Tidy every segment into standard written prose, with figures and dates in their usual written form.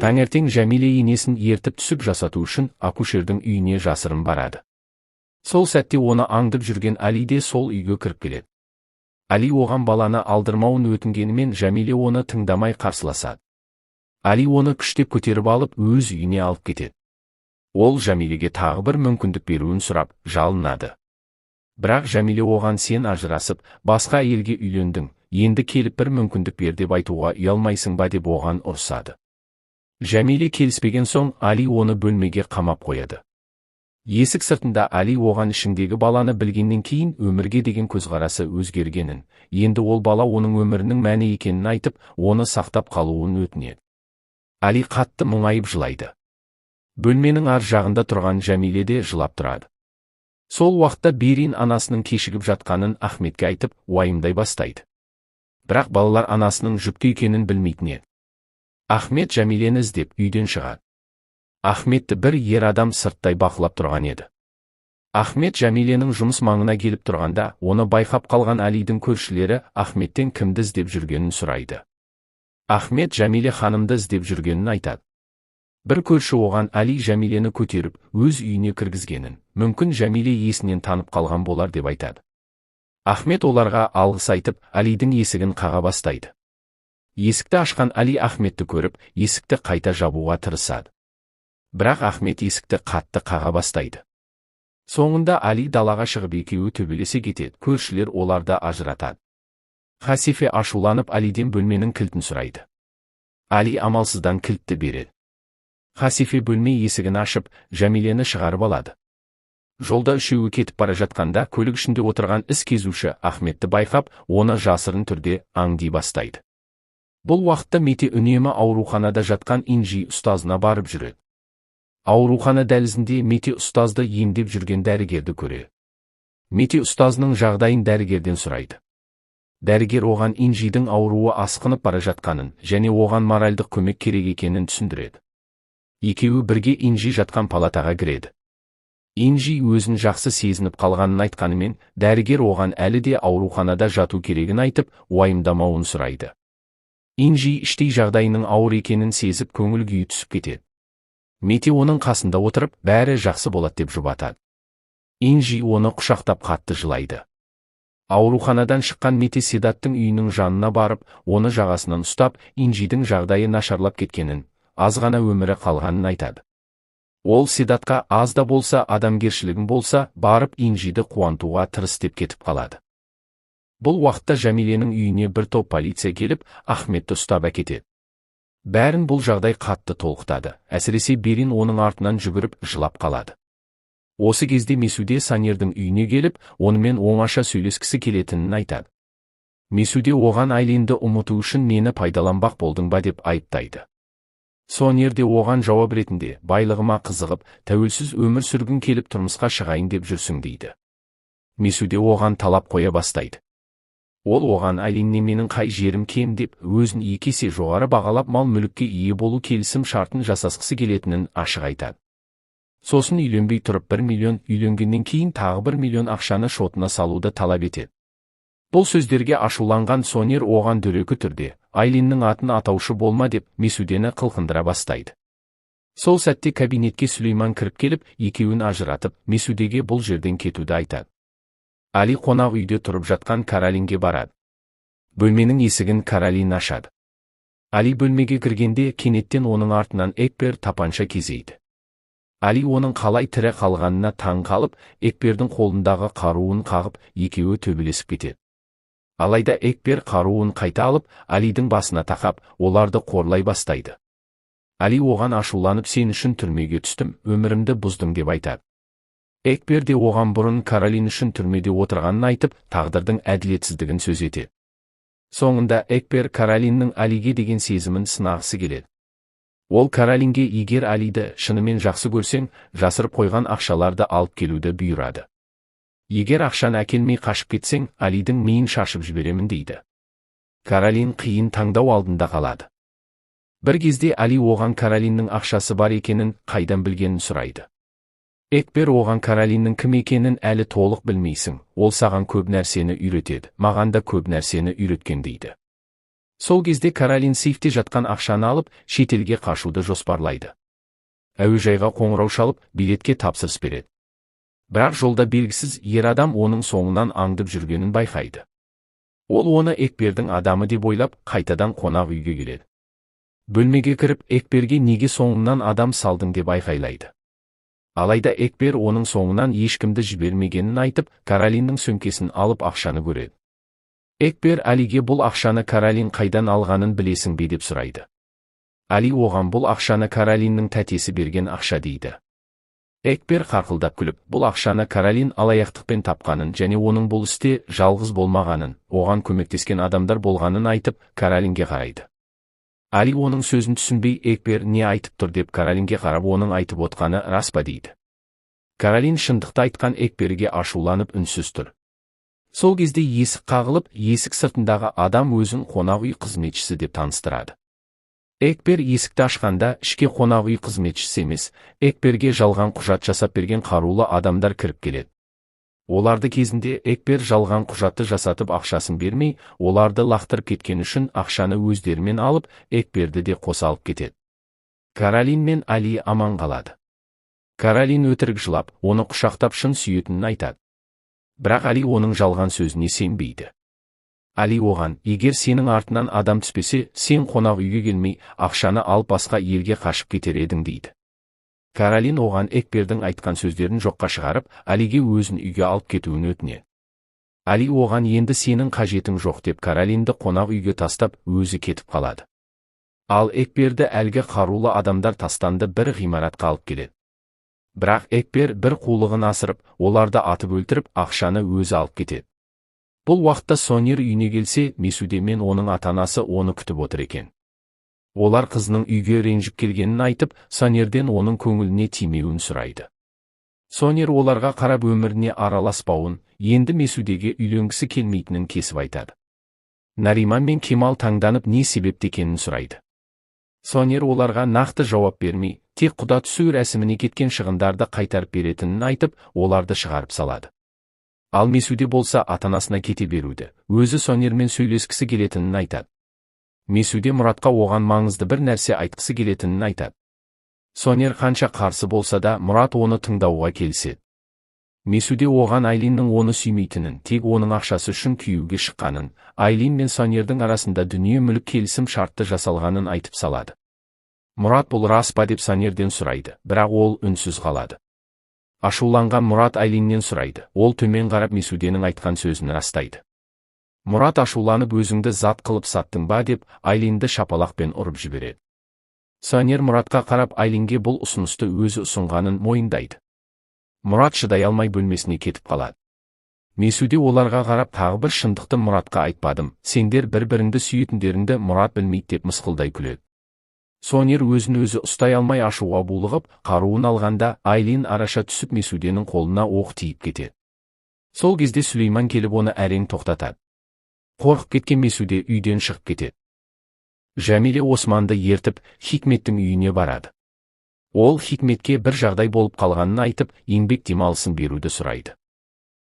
Таңертең Жәмиле енесін ертіп түсіп жасату үшін акушердің үйіне жасырын барады. Сол сәтте оны аңдып жүрген Али де сол үйге кіріп келеді. Али оған баланы алдырмауын өтінгенімен Жәмиле оны тыңдамай қарсыласады. Али оны күштеп көтеріп алып өз үйіне алып кетеді. Ол Жәмилеге тағы бір мүмкіндік беруін сұрап, жалынады. Бірақ Жәмиле оған сен ажырасып, басқа әйелге үйлендің, енді келіп бір мүмкіндік бер деп айтуға ұялмайсың ба деп оған ұрсады. Жәмиле келіспеген соң Али оны бөлмеге қамап қояды. Есік сыртында Али оған ішіндегі баланы білгеннен кейін өмірге деген көзқарасы өзгергенін, енді ол бала оның өмірінің мәні екенін айтып, оны сақтап қалуын өтінеді. Али қатты мұңайып жылайды. Бөлменің ар жағында тұрған Жәмиле де жылап тұрады. Сол уақытта Берин анасының кешігіп жатқанын Ахметке айтып, уайымдай бастайды. Бірақ балалар анасының жүкті екенін білмейтін еді. Ахмет Жәмилені іздеп үйден шығады. Ахметті бір ер адам сырттай бақылап тұрған еді. Ахмет Жәмиленің жұмыс маңына келіп тұрғанда, оны байқап қалған Алидің көршілері Ахметтен кімді іздеп жүргенін сұрайды. Ахмет Жәмиле ханымды іздеп жүргенін айтады. Бір көрші оған Али Жәмилені көтеріп, өз үйіне кіргізгенін, мүмкін Жәмиле есінен танып қалған болар деп айтады. Ахмет оларға алғыс айтып, Алидің есігін қаға бастайды. Есікті ашқан Али Ахметті көріп, есікті қайта жабуға тырысады. Бірақ Ахмет есікті қатты қаға бастайды. Соңында Али далаға шығып екеуі төбелесе кетеді, көршілер оларды ажыратады. Хасифе ашуланып Алиден бөлменің кілтін сұрайды. Али амалсыздан кілтті береді. Хасифе бөлме есігін ашып, Жәмилені шығарып алады. Жолда үшеуі кетіп бара жатқанда, көлік ішінде отырған іс кезуші Ахметті байқап, оны жасырын түрде аңди бастайды. Бұл уақытта Мете үнемі ауруханада жатқан Инжи ұстазына барып жүреді. Аурухана дәлізінде Мете ұстазды емдеп жүрген дәрігерді көреді. Мете ұстазының жағдайын дәрігерден сұрайды. Дәрігер оған Инжидің ауруы асқынып бара жатқанын және оған моральдық көмек керек екенін түсіндіреді. Екеуі бірге Инжи жатқан палатаға кіреді. Инжи өзін жақсы сезініп қалғанын айтқанымен, дәрігер оған әлі де ауруханада жату керегін айтып, уайымдамауын сұрайды. Инжи іштей жағдайының ауыр екенін сезіп көңіл күйі түсіп кетеді. Мете оның қасында отырып, бәрі жақсы болады деп жұбатады. Инжи оны құшақтап қатты жылайды. Ауруханадан шыққан Мете Седаттың үйінің жанына барып, оны жағасынан ұстап, Инжидің жағдайы нашарлап кеткенін, аз ғана өмірі қалғанын айтады. Ол Седатқа аз да болса адамгершілігің болса, барып Инжиді қуантуға тырыс деп кетіп қалады. Бұл уақытта Жәмиленің үйіне бір топ полиция келіп, Ахметті ұстап әкетеді. Бәрін бұл жағдай қатты толқытады, әсіресе Берин оның артынан жүгіріп жылап қалады. Осы кезде Месуде Санердің үйіне келіп, онымен оңаша сөйлескісі келетінін айтады. Месуде оған Айленді ұмыту үшін мені пайдаланбақ болдың ба деп айыптайды. Сонер де оған жауап ретінде, байлығыма қызығып, тәуелсіз өмір сүргің келіп тұрмысқа шығайын деп жүрсің дейді. Месуде оған талап қоя бастайды. Ол оған Айленнен менің қай жерім кем деп, өзін екі есе жоғары бағалап мал-мүлікке ие болу келісім шартын жасасқысы келетінін ашық айтады. Сосын үйленбей тұрып 1 миллион, үйленгеннен кейін тағы 1 миллион ақшаны шотына салуды талап етеді. Бұл сөздерге ашуланған Сонер оған дөрекі түрде, Айленнің атын атаушы болма деп, Месудені қылқындыра бастайды. Сол сәтте кабинетке Сүлейман кіріп келіп, екеуін ажыратып, Месудеге бұл жерден кетуді айтады. Али қонақ үйде тұрып жатқан Каролинге барады. Бөлменің есігін Каролин ашады. Али бөлмеге кіргенде кенеттен оның артынан Экбер тапанша кезейді. Али оның қалай тірі қалғанына таң қалып, Экбердің қолындағы қаруын қағып, екеуі төбелесіп кетеді. Алайда Экбер қаруын қайта алып, Алидің басына тақап, оларды қорлай бастайды. Али оған ашуланып, сен үшін түрмеге түстім, өмірімді бұздың деп айтады. Экбер де оған бұрын Каролин үшін түрмеде отырғанын айтып, тағдырдың әділетсіздігін сөз етеді. Соңында Экбер Каролиннің Алиге деген сезімін сынағысы келеді. Ол Каролинге егер Алиді шынымен жақсы көрсең, жасырып қойған ақшаларды алып келуді бұйырады. Егер ақшаны әкелмей қашып кетсең, Алидің миын шашып жіберемін дейді. Каролин қиын таңдау алдында қалады. Бір кезде Али оған Каролиннің ақшасы бар екенін қайдан білгенін сұрайды. Экбер оған Каролиннің кім екенін әлі толық білмейсің, ол саған көп нәрсені үйретеді, маған да көп нәрсені үйреткен дейді. Сол кезде Каролин сейфте жатқан ақшаны алып, шетелге қашуды жоспарлайды. Әуежайға қоңырау шалып, билетке тапсырыс береді. Бірақ жолда белгісіз ер адам оның соңынан аңдып жүргенін байқайды. Ол оны Экбердің адамы деп ойлап, қайтадан қонақ үйге келеді. Бөлмеге кіріп, Экберге неге соңынан адам салдың деп айқайлайды. Алайда Экбер оның соңынан ешкімді жібермегенін айтып, Каролиннің сөмкесін алып ақшаны көреді. Экбер Алиге бұл ақшаны Каролин қайдан алғанын білесің бе деп сұрайды. Али оған бұл ақшаны Каролиннің тәтесі берген ақша дейді. Экбер қарқылдап күліп, бұл ақшаны Каролин алаяқтықпен тапқанын және оның бұл істе жалғыз болмағанын, оған көмектескен адамдар болғанын айтып, Каролинге қарайды. Али оның сөзін түсінбей, Экбер не айтып тұр деп Каролинге қарап, оның айтып отқаны рас па дейді. Каролин шындықты айтқан Экберге ашуланып үнсіз тұр. Сол кезде есік қағылып, есік сыртындағы адам өзін қонақ үй қызметшісі деп таныстырады. Экбер есікті ашқанда, ішке қонақ үй қызметшісі емес, Экберге жалған құжат жасап берген қарулы адамдар кіріп келеді. Оларды кезінде Экбер жалған құжатты жасатып ақшасын бермей, оларды лақтырып кеткен үшін ақшаны өздерімен алып, Экберді де қоса алып кетеді. Каролин мен Али аман қалады. Каролин өтірік жылап, оны құшақтап шын сүйетінін айтады. Бірақ Али оның жалған сөзіне сенбейді. Али оған, егер сенің артынан адам түспесе, сен қонақ үйге келмей, ақшаны алып басқа елге қашып кетер едің дейді. Каролин оған Экбердің айтқан сөздерін жоққа шығарып, Алиге өзін үйге алып кетуін өтінеді. Али оған енді сенің қажетің жоқ деп Каролинді қонақ үйге тастап, өзі кетіп қалады. Ал Экберді әлгі қарулы адамдар тастанды бір ғимаратқа алып келеді. Бірақ Экбер бір қулығын асырып, оларды атып өлтіріп, ақшаны өзі алып кетеді. Бұл уақытта Сонер үйіне келсе, Месуде мен оның ата-анасы оны күтіп отыр екен. Олар қызының үйге ренжіп келгенін айтып, Сонерден оның көңіліне тимеуін сұрайды. Сонер оларға қарап өміріне араласпауын, енді Месудеге үйленгісі келмейтінін кесіп айтады. Нариман мен Кемал таңданып не себепті екенін сұрайды. Сонер оларға нақты жауап бермей, тек құда түсу рәсіміне кеткен шығындарды қайтарып беретінін айтып, оларды шығарып салады. Ал Месуде болса ата-анасына кете беруді, өзі Сонермен сөйлескісі келетінін айтады. Месуде Мұратқа оған маңызды бір нәрсе айтқысы келетінін айтады. Сонер қанша қарсы болса да, Мұрат оны тыңдауға келіседі. Месуде оған Айлиннің оны сүймейтінін, тек оның ақшасы үшін күйеуге шыққанын, Айлин мен Сонердің арасында дүние мүлік келісім шартты жасалғанын айтып салады. Мұрат бұл рас па деп Сонерден сұрайды, бірақ ол үнсіз қалады. Ашуланған Мұрат Айлиннен сұрайды, ол төмен қарап Месуденің айтқан сөзін растайды. Мұрат ашуланып өзіңді зат қылып саттың ба деп Айлинді шапалақпен ұрып жібереді. Сонер Мұратқа қарап Айлинге бұл ұсынысты өзі ұсынғанын мойындайды. Мұрат шыдай алмай бөлмесіне кетіп қалады. Месуде оларға қарап тағы бір шындықты Мұратқа айтпадым, сендер бір-біріңді сүйетіндеріңді Мұрат білмейді деп мысқылдай күледі. Сонер өзін өзі ұстай алмай ашуға булығып, қаруын алғанда Айлин араша түсіп Месуденің қолына оқ тиіп кетеді. Сол кезде Сүлейман келіп оны әрең тоқтатады. Қорқып кеткен Месуде үйден шығып кетеді. Жәмиле Османды ертіп, Хикметтің үйіне барады. Ол Хикметке бір жағдай болып қалғанын айтып, еңбек демалысын беруді сұрайды.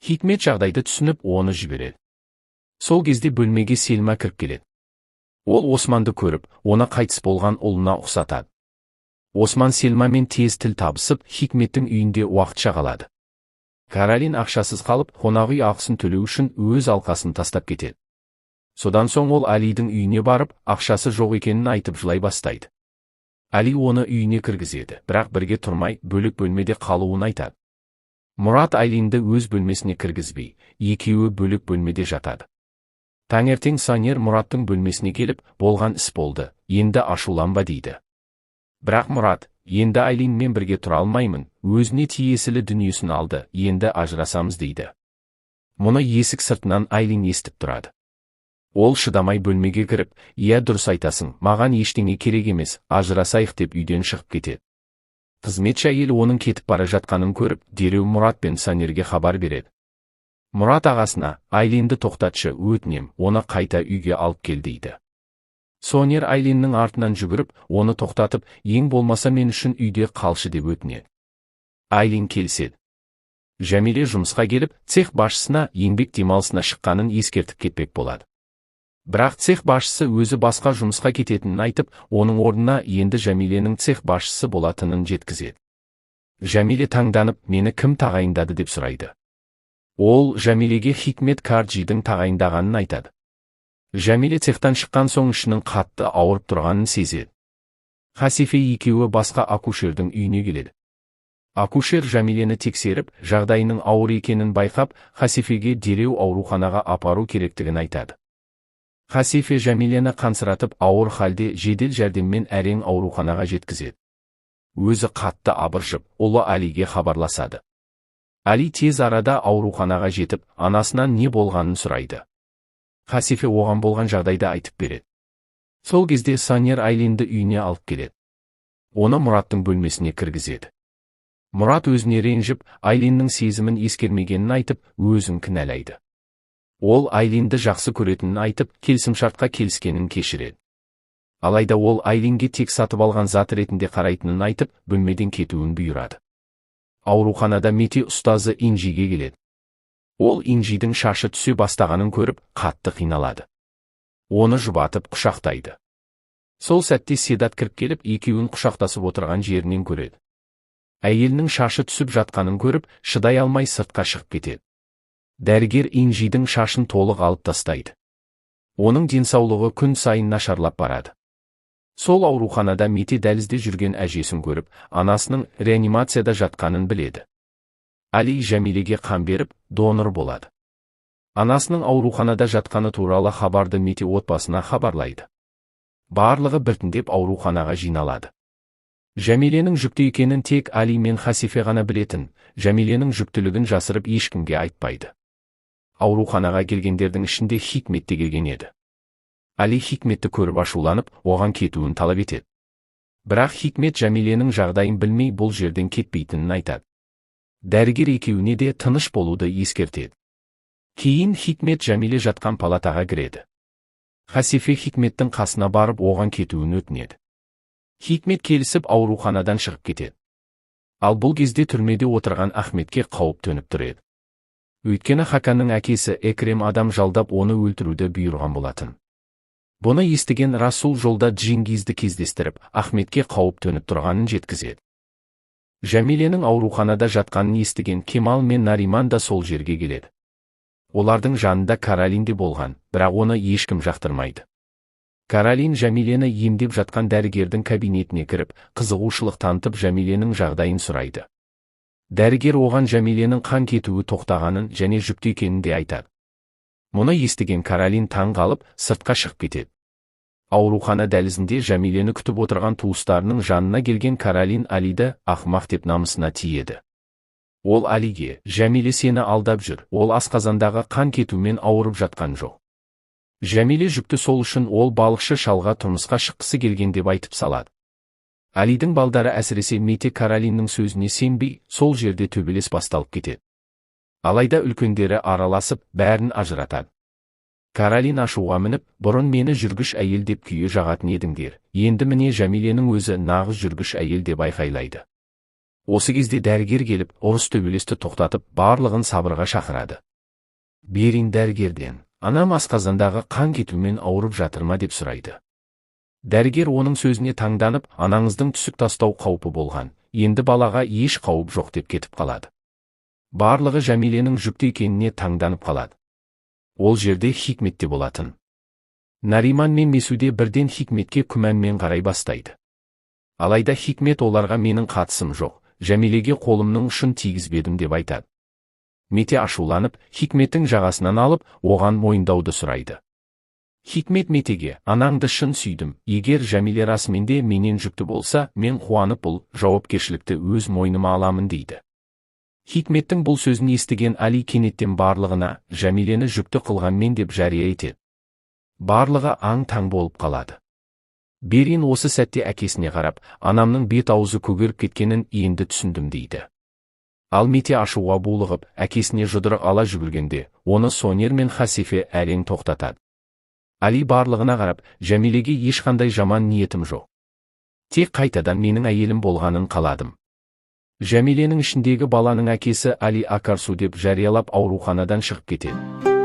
Хикмет жағдайды түсініп, оны жібереді. Сол кезде бөлмеге Селма кіріп келеді. Ол Османды көріп, оны қайтыс болған ұлына ұқсатады. Осман Селмамен тез тіл табысып, Хикметтің үйінде уақытша қалады. Каролин ақшасыз қалып, қонақ үй ақысын төлеу үшін өз алқасын тастап кетеді. Содан соң ол Алидің үйіне барып, ақшасы жоқ екенін айтып жылай бастайды. Али оны үйіне кіргізеді, бірақ бірге тұрмай, бөлек бөлмеде қалуын айтады. Мұрат Айлинді өз бөлмесіне кіргізбей, екеуі бөлек бөлмеде жатады. Таңертең Сонер Мұраттың бөлмесіне келіп, болған іс болды, енді ашуланба дейді. Бірақ Мұрат, енді Айлинмен бірге тұра алмаймын, өзіне тиесілі дүниесін алды, енді ажырасамыз дейді. Мұны есік сыртынан Айлин естіп тұрады. Ол шыдамай бөлмеге кіріп, иә дұрыс айтасың, маған ештеңе керек емес, ажырасайық деп үйден шығып кетеді. Қызметші әйел оның кетіп бара жатқанын көріп, дереу Мұрат пен Сонерге хабар береді. Мұрат ағасына, Айлинді тоқтатшы, өтінем, оны қайта үйге алып кел дейді. Сонер Айлиннің артынан жүгіріп, оны тоқтатып, ең болмаса мен үшін үйде қалшы деп өтінеді. Айлин келіседі. Жәмиле жұмысқа келіп, цех басшысына еңбек демалысына шыққанын ескертіп кетпек болады. Бірақ цех басшысы өзі басқа жұмысқа кететінін айтып, оның орнына енді Жәмиленің цех басшысы болатынын жеткізеді. Жәмиле таңданып, мені кім тағайындады деп сұрайды. Ол Жәмилеге Хикмет Карджидің тағайындағанын айтады. Жәмиле цехтан шыққан соң ішінің қатты ауырып тұрғанын сезеді. Хасифе екеуі басқа акушердің үйіне келеді. Акушер Жәмилені тексеріп, жағдайының ауыр екенін байқап, Хасифеге дереу ауруханаға апару керектігін айтады. Хасифе Жәмилені қансыратып, ауыр халде жедел жәрдеммен әрең ауруханаға жеткізеді. Өзі қатты абыржып, ұлы Алиге хабарласады. Али тез арада ауруханаға жетіп, анасынан не болғанын сұрайды. Хасифе оған болған жағдайды айтып береді. Сол кезде Санер Айлинді үйіне алып келеді. Оны Мұраттың бөлмесіне кіргізеді. Мұрат өзіне ренжіп, Айлиннің сезімін ескермегенін айтып, өзін кінәлайды. Ол Айлинді жақсы көретінін айтып, келісімшартқа келіскенін кешіреді. Алайда ол Айлинге тек сатып алған зат ретінде қарайтынын айтып, бөлмеден кетуін бұйырады. Ауруханада Мете ұстазы Инжиге келеді. Ол Инжидің шашы түсе бастағанын көріп, қатты қиналады. Оны жұбатып құшақтайды. Сол сәтте Седат кіріп келіп, екеуін құшақтасып отырған жерінен көреді. Әйелінің шашы түсіп жатқанын көріп, шыдай алмай сыртқа шығып кетеді. Дәрігер Инжидің шашын толық алып тастайды. Оның денсаулығы күн сайын нашарлап барады. Сол ауруханада Мете дәлізде жүрген әжесін көріп, анасының реанимацияда жатқанын біледі. Али Жәмилеге қан беріп, донор болады. Анасының ауруханада жатқаны туралы хабарды Мете отбасына хабарлайды. Барлығы біртіндеп ауруханаға жиналады. Жәмиленің жүкті екенін тек Али мен Хасифе ғана білетін, Жәмиленің жүктілігін жасырып ешкімге айтпайды. Ауруханаға келгендердің ішінде Хикмет те келген еді. Али Хикметті көріп ашуланып, оған кетуін талап етеді. Бірақ Хикмет Жәмиленің жағдайын білмей бұл жерден кетпейтінін айтады. Дәрігер екеуіне де тыныш болуды ескертеді. Кейін Хикмет Жәмиле жатқан палатаға кіреді. Хасифе Хикметтің қасына барып оған кетуін өтінеді. Хикмет келісіп ауруханадан шығып кетеді. Ал бұл кезде түрмеде отырған Ахметке қауіп төніп тұр еді. Өйткені Хаканның әкесі Экрем адам жалдап оны өлтіруді бұйырған болатын. Бұны естіген Расул жолда Джингизді кездестіріп, Ахметке қауіп төніп тұрғанын жеткізеді. Жәмиленің ауруханада жатқанын естіген Кемал мен Нариман да сол жерге келеді. Олардың жанында Каролин де болған, бірақ оны ешкім жақтырмайды. Каролин Жәмилені емдеп жатқан дәрігердің кабинетіне кіріп, қызығушылық танытып Жәмиленің жағдайын сұрайды. Дәрігер оған Жәмиленің қан кетуі тоқтағанын және жүкті екенін де айтады. Мұны естіген Каролин таң қалып, сыртқа шығып кетеді. Аурухана дәлізінде Жәмилені күтіп отырған туыстарының жанына келген Каролин Алиді ақымақ деп намысына тиеді. Ол Алиге, Жәмиле сені алдап жүр, ол асқазандағы қан кетумен ауырып жатқан жоқ. Жәмиле жүкті сол үшін ол балықшы шалға тұрмысқа шыққысы келген деп айтып салады. Алидің балдары әсіресе Мете Каролиннің сөзіне сенбей, сол жерде төбелес басталып кетеді. Алайда үлкендері араласып, бәрін ажыратады. Каролин ашуға мініп, бұрын мені жүргіш әйел деп күйе жағатын едіңдер, енді міне Жәмиленің өзі нағыз жүргіш әйел деп айқайлайды. Осы кезде дәрігер келіп, ұрыс төбелесті тоқтатып, барлығын сабырға шақырады. Берин дәрігерден, анам асқазандағы қан кетумен ауырып жатыр ма деп сұрайды. Дәрігер оның сөзіне таңданып, анаңыздың түсік тастау қаупі болған, енді балаға еш қауіп жоқ деп кетіп қалады. Барлығы Жәмиленің жүкті екеніне таңданып қалады. Ол жерде Хикметте болатын. Нариман мен Месуде бірден Хикметке күмәнмен қарай бастайды. Алайда Хикмет оларға менің қатысым жоқ, Жәмилеге қолымның ұшын тигізбедім деп айтады. Мете ашуланып, Хикметтің жағасынан алып, оған мойындауды сұрайды. Хикмет Метеге, анаңды шын сүйдім, егер Жәмиле расымен де менен жүкті болса, мен қуанып бұл жауапкершілікті өз мойныма аламын дейді. Хикметтің бұл сөзін естіген Али кенеттен барлығына Жәмилені жүкті қылғанмен деп жария етеді. Барлығы аң-таң болып қалады. Берин осы сәтте әкесіне қарап, анамның бет аузы көгеріп кеткенін енді түсіндім дейді. Ал Мете ашуға булығып, әкесіне жұдырық ала жүгіргенде, оны Сонер мен Хасифе әрең тоқтатады. Али барлығына қарап, Жәмилеге ешқандай жаман ниетім жоқ. Тек қайтадан менің әйелім болғанын қаладым. Жәмиленің ішіндегі баланың әкесі Али Акарсу деп жариялап ауруханадан шығып кетеді.